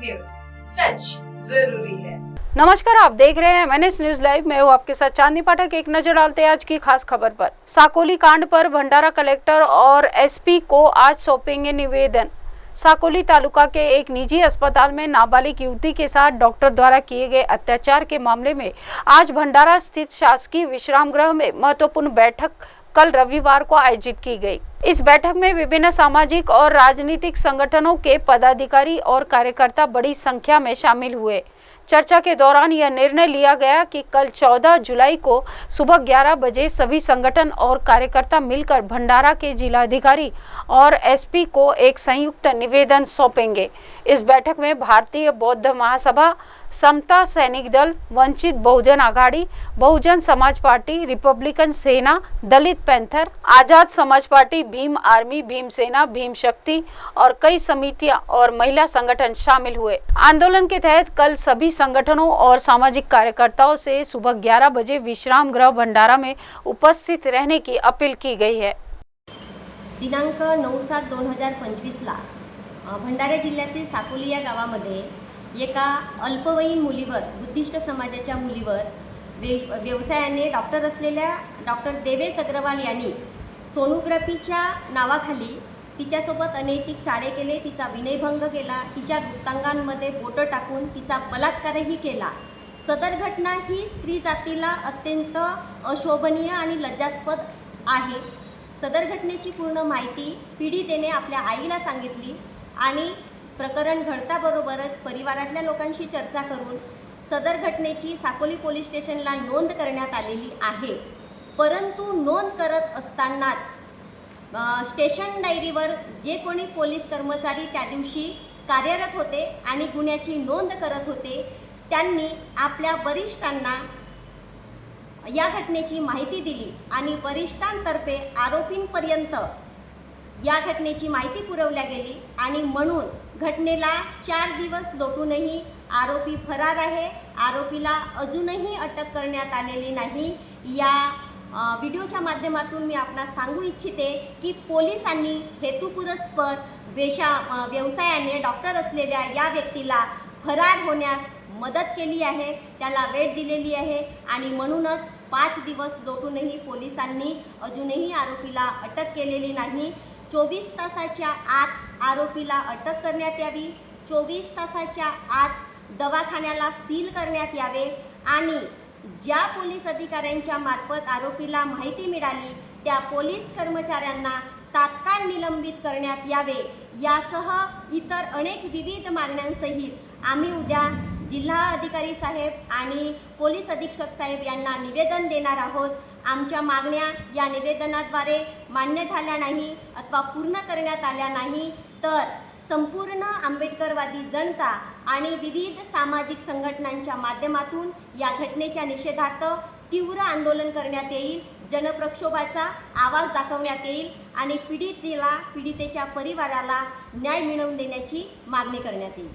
News, सच जरूरी है। नमस्कार, आप देख रहे हैं MNS न्यूज लाइव। मैं हूं आपके साथ चांदनी पाठक। एक नजर डालते हैं आज की खास खबर पर। साकोली कांड पर भंडारा कलेक्टर और SP को आज सौंपेंगे निवेदन। साकोली तालुका के एक निजी अस्पताल में नाबालिग युवती के साथ डॉक्टर द्वारा किए गए अत्याचार के मामले में आज भंडारा स्थित शासकीय विश्राम गृह में महत्वपूर्ण बैठक कल रविवार को आयोजित की गई। इस बैठक में विभिन्न सामाजिक और राजनीतिक संगठनों के पदाधिकारी और कार्यकर्ता बड़ी संख्या में शामिल हुए। चर्चा के दौरान यह निर्णय लिया गया कि कल 14 जुलाई को सुबह 11 बजे सभी संगठन और कार्यकर्ता मिलकर भंडारा के जिलाधिकारी और SP को एक संयुक्त निवेदन सौंपेंगे। इस बैठक में भारतीय बौद्ध महासभा, समता सैनिक दल, वंचित बहुजन आघाड़ी, बहुजन समाज पार्टी, रिपब्लिकन सेना, दलित panther, Azad Samaj party, Bhim army, Bhim सेना, भीम शक्ति और कई समितियां और महिला संगठन शामिल हुए। आंदोलन के तहत कल सभी संगठनों और सामाजिक कार्यकर्ताओं से सुबह 11 बजे विश्राम गृह भंडारा में उपस्थित रहने की अपील की गई है। दिनांक 9/7/2025 ला भंडारा जिल्ह्यातील साकोली या गावामध्ये एका अल्पवयीन मुलीवर, बुद्धिस्ट समाजाच्या मुलीवर व्यवसायाने डॉक्टर असलेल्या डॉक्टर देवेश अग्रवाल यांनी सोनोग्राफीच्या नावाखाली तिच्यासोबत अनैतिक चाळे केले, तिचा विनयभंग केला, तिच्या गुप्तांगांमध्ये बोटं टाकून तिचा बलात्कारही केला। सदर घटना ही स्त्री जातीला अत्यंत अशोभनीय आणि लज्जास्पद आहे। सदर घटनेची पूर्ण माहिती पीडितेने आपल्या आईला सांगितली आणि प्रकरण घडताबरोबरच परिवारातल्या लोकांशी चर्चा करून सदर घटनेची साकोली पोलीस स्टेशनला नोंद करण्यात आलेली आहे। परंतु नोंद करत असतानाच स्टेशन डायरीवर जे कोणी पोलीस कर्मचारी त्या दिवशी कार्यरत होते आणि गुन्ह्याची नोंद करत होते त्यांनी आपल्या वरिष्ठांना या घटनेची माहिती दिली आणि वरिष्ठांतर्फे आरोपींपर्यंत या घटनेची माहिती पुरवल्या गेली आणि म्हणून घटनेला 4 दिवस लोटूनही आरोपी फरार आहे। आरोपीला अजूनही अटक करण्यात आलेली नाही। या व्हिडिओच्या माध्यमातून मी आपणास सांगू इच्छिते की पोलिसांनी हेतुपुरस्पर व्यवसायाने डॉक्टर असलेल्या या व्यक्तीला फरार होण्यास मदत केली आहे, त्याला वेळ दिलेली आहे आणि म्हणूनच 5 दिवस लोटूनही पोलिसांनी अजूनही आरोपीला अटक केलेली नाही। 24 तासाच्या आत आरोपीला अटक करण्यात यावी, 24 तासाच्या आत दवाखान्याला सील करण्यात यावे आणि ज्या पोलीस अधिकाऱ्यांच्या मार्फत आरोपीला माहिती मिळाली त्या पोलीस कर्मचाऱ्यांना तात्काळ निलंबित करण्यात यावे। यासह इतर अनेक विविध मागण्यांसहित आम्ही उद्या जिल्हा अधिकारी साहेब आणि पोलीस अधीक्षक साहेब यांना निवेदन देणार आहोत। आमच्या मागण्या या निवेदनाद्वारे मान्य झाल्या नाही अथवा पूर्ण करण्यात आल्या नाही तर संपूर्ण आंबेडकरवादी जनता आणि विविध सामाजिक संघटनांच्या माध्यमातून या घटनेच्या निषेधार्थ तीव्र आंदोलन करण्यात येईल। जनप्रक्षोभाचा आवाज दाखवण्यात येईल आणि पीडितेच्या परिवाराला न्याय मिळवून देण्याची मागणी करण्यात येईल।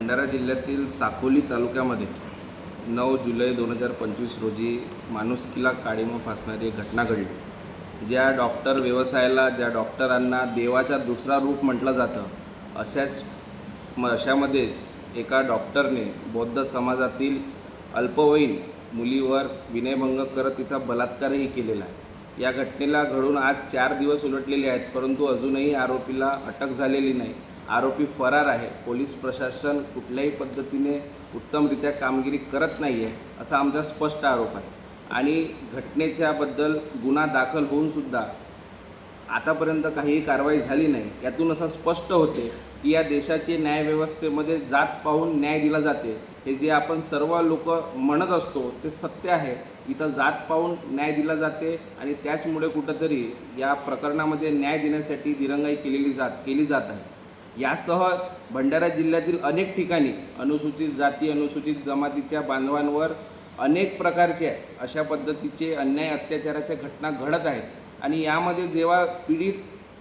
भंडारा जिल्ह्यातील साकोली तालुक्यामध्ये 9 जुलै 2025 रोजी माणुसकीला काळिमा फासणारी एक घटना घडली। ज्या डॉक्टर व्यवसायाला, ज्या डॉक्टरांना देवाचा दुसरा रूप म्हटलं जातं अशामध्येच एका डॉक्टरने बौद्ध समाजातील अल्पवयीन मुलीवर विनयभंग करत तिचा बलात्कारही केलेला आहे। या घटनेला घडून आज 4 दिवस उलटलेले आहेत, परंतु अजूनही आरोपीला अटक झालेली नाही। आरोपी फरार आहे। पोलीस प्रशासन कुठल्याही पद्धतीने उत्तमरित्या कामगिरी करत नाही आहे असा आमचा स्पष्ट आरोप आहे आणि घटनेच्याबद्दल गुन्हा दाखल होऊनसुद्धा आतापर्यंत काहीही कारवाई झाली नाही। यातून असं स्पष्ट होते की या देशाचे न्यायव्यवस्थेमध्ये जात पाहून न्याय दिला जाते। हे जे आपण सर्व लोक म्हणत असतो ते सत्य आहे। इथं जात पाहून न्याय दिला जाते आणि त्याचमुळे कुठंतरी या प्रकरणामध्ये न्याय देण्यासाठी दिरंगाई केली जात आहे। यासह भंडारा जिल्ह्यातील अनेक ठिकाणी अनुसूचित जाती, अनुसूचित जमातीच्या बांधवांवर अनेक प्रकारचे अशा पद्धतीचे अन्याय अत्याचाराच्या घटना घडत आहेत आणि यामध्ये जेव्हा पीडित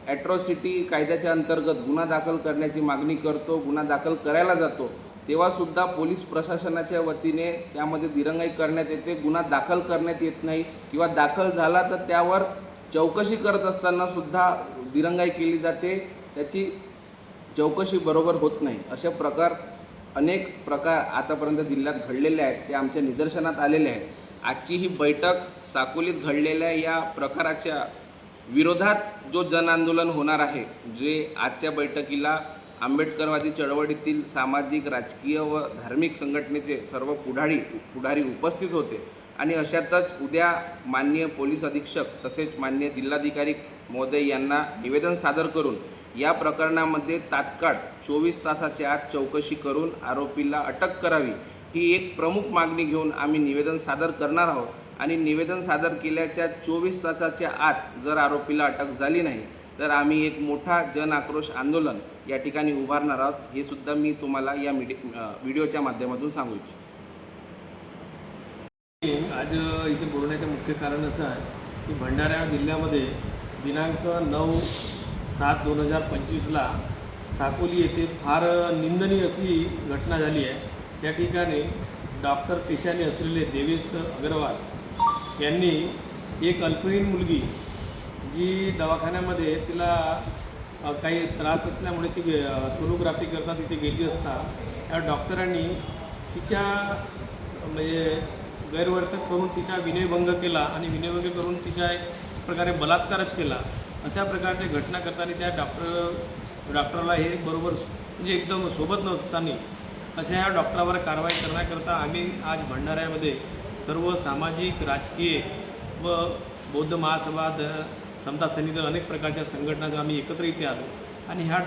ॲट्रॉसिटी कायद्याच्या अंतर्गत गुन्हा दाखल करण्याची मागणी करतो, गुन्हा दाखल करायला जातो, तेव्हासुद्धा पोलीस प्रशासनाच्या वतीने त्यामध्ये दिरंगाई करण्यात येते। गुन्हा दाखल करण्यात येत नाही किंवा दाखल झाला तर त्यावर चौकशी करत असताना सुद्धा दिरंगाई केली जाते। त्याची चौकशी बरोबर होत नाही. असे अनेक प्रकार आतापर्यंत जिल्ह्यात घडलेले आहेत, ते आमच्या निदर्शनात आलेले आहेत. आजची ही बैठक साकोलीत घडलेल्या या प्रकाराच्या विरोधात जो जनआंदोलन होणार आहे, जे आजच्या बैठकीला आंबेडकरवादी चळवळीतील सामाजिक, राजकीय व धार्मिक संघटनेचे सर्व पुढारी उपस्थित होते. आणि अशातच उद्या माननीय पोलीस अधीक्षक तसेच माननीय जिल्हाधिकारी महोदय यांना निवेदन सादर करून या प्रकरणामध्ये तात्काळ 24 तासाच्या आत चौकशी करून आरोपीला अटक करावी, ही एक प्रमुख मागणी घेऊन आम्ही निवेदन सादर करणार आहोत. आणि निवेदन सादर केल्याच्या 24 तासाच्या आत जर आरोपीला अटक झाली नाही तर आम्ही एक मोठा जन आक्रोश आंदोलन या ठिकाणी उभारणार आहोत. हे सुद्धा मी तुम्हाला या व्हिडिओच्या माध्यमातून सांगू इच्छितो. आज इथे बोलण्याचं मुख्य कारण असं आहे की भंडारा जिल्ह्यामध्ये दिनांक 9/7/2025ला साकोली येथे फार निंदनीय अशी घटना झाली आहे. त्या ठिकाणी डॉक्टर पेशाने असलेले देवेश अग्रवाल यांनी एक अल्पवयीन मुलगी जी दवाखान्यामध्ये तिला काही त्रास असल्यामुळे ती सोनोग्राफी करता तिथे गेली असता त्या डॉक्टरांनी तिच्या म्हणजे गैरवर्तक करून तिचा विनयभंग केला आणि विनयभंग करून तिच्या एक प्रकारे बलात्कारच केला. अशा प्रकारच्या घटना करताना त्या डॉक्टरला हे बरोबर म्हणजे एकदम सोबत नसताना अशा या डॉक्टरावर कारवाई करण्याकरता आम्ही आज भंडाऱ्यामध्ये सर्व सामाजिक, राजकीय व बौद्ध महासभा, समता सैनिक अनेक प्रकारच्या संघटना आम्ही एकत्र इथे आलो आणि ह्या